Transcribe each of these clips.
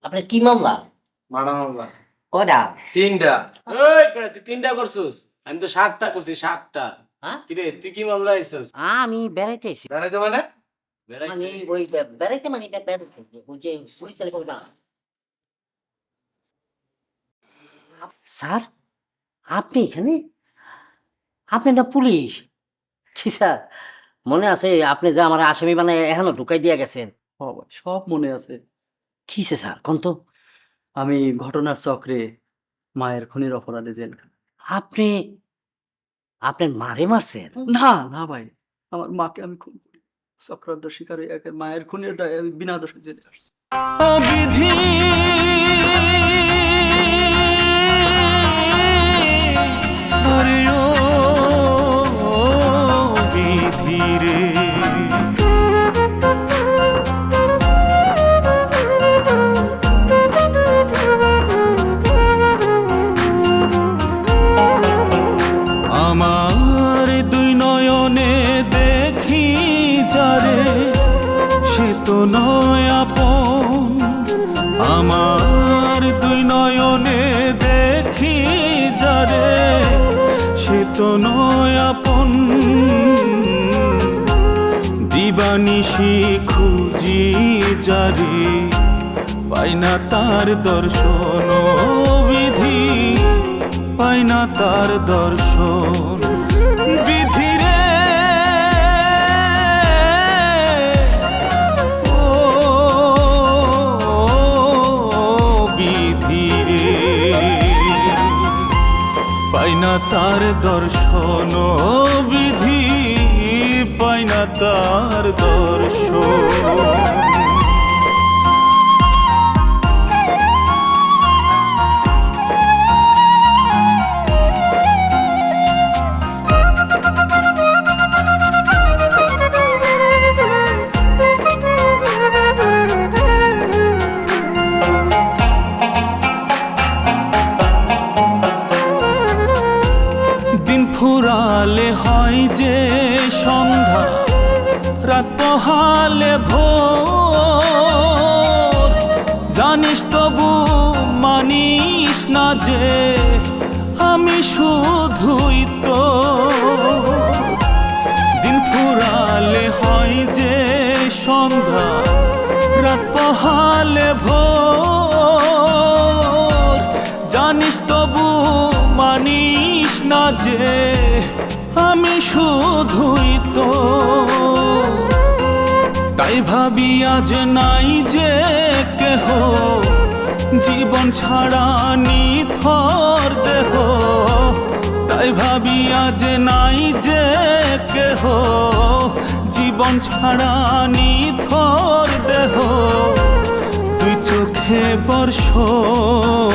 আপনার কি মামলা? মারা মামলা কয়টা? 3টা। এই বেটা, তুই 3টা করছিস, আমি তো 7টা করছি। 7টা। হ্যাঁ? কিরে তুই কি মামলা আইছিস? আমি বেড়াইতে আইছি। বেড়াইতে মানে? মানে ওই বেড়াইতে মানে বেড়াইতে ওই যে পুলিশ টেলিফোন না। স্যার, আপনি এখানে? আপনি না পুলিশ? জি স্যার, মনে আছে আপনি যে আমার আসামি বানায় এখনো ঢুকাই দিয়া গেছেন? হ ভাই, সব মনে আছে। কিসে স্যার কোন তো? আমি ঘটনার চক্রে মায়ের খুনের অপরাধে জেল খাটি। আপনি আপনার মারে মারছেন? না না ভাই, আমার মাকে আমি খুন করি। চক্রান্ত শিকার হয়ে একে মায়ের খুনের দায়ে আমি বিনা দোষে জেলে আসছি। বিধি আরে ও বিধি রে আমার দুই নয়নে দেখি যারে সে তো নয় আপন। আমার দুই নয়নে দেখি যারে সে তো নয় আপন। দিবানিশি খুঁজি যারে পাই না তার দর্শন। বিধি পাই না তার দর্শন। বিধি রে ও বিধি রে পাই না তার দর্শন। বিধি পাই না তার দর্শন। দিন ফুরালে হয় যে সন্ধ্যা, রাত পোহালে ভোর। জানিস তবু মানিস না যে আমি শুধুই তো। দিন ফুরালে হয় যে সন্ধ্যা, রাত পোহালে ভোর। জানিস তবু মানিস না যে আমি শুধুই তো। তাই ভাবি আজ নাই যে কেহ, জীবন ছাড়া নিথর দেহ। তাই ভাবি আজ নাই যে কেহ, জীবন ছাড়া নিথর দেহ। তুই চোখে বর্ষণ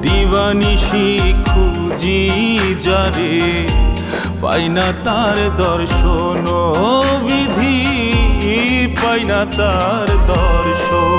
দিবানিশি খুঁজি যারে পাই না তার দর্শন। বিধি পাই না তার দর্শন।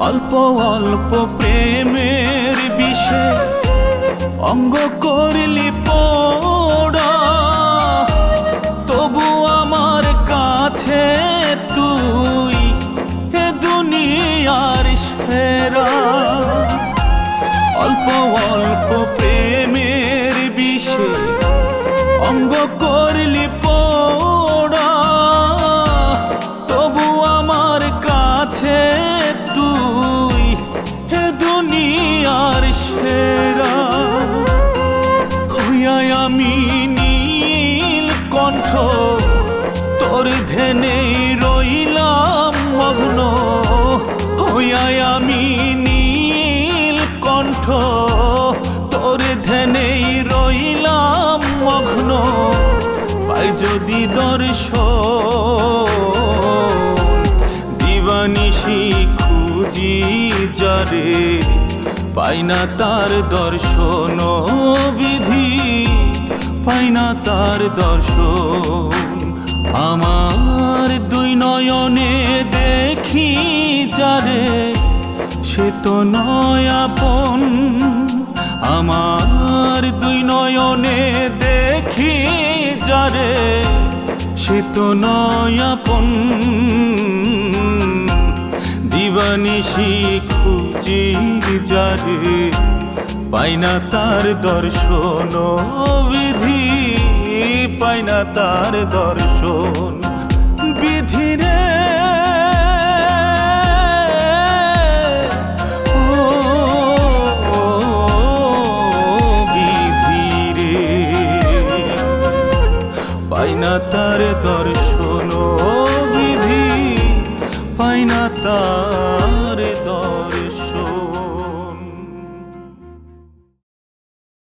অল্প অল্প প্রেমের বিষে অঙ্গ করলি পোড়া। তবু আমার কাছে তুই এ দুনিয়ার সেরা। অল্প অল্প প্রেমের বিষে অঙ্গ করলি পোড়া। তবু আমার কাছে তুই হে দুনিয়ার সেরা। হইয়াই আমি নীল কণ্ঠ তোর ধ্যানে রইলাম মগ্ন। হইয়াই আমি নীল কণ্ঠ তোর ধ্যানে রইলাম মগ্ন। পাই যদি দর্শন দিবানিশি খুঁজি যারে পাই না তার দর্শন। বিধি পাই না তার দর্শন। আমার দুই নয়নে দেখি যারে সে তো নয় আপন। আমার দুই নয়নে দেখি যারে সে তো নয় আপন। দিবানিশি খুঁজি যারে পাই না তার দর্শন। বিধি পাই না তার দর্শন। বিধি রে ও বিধি রে পাই না তার দর্শন।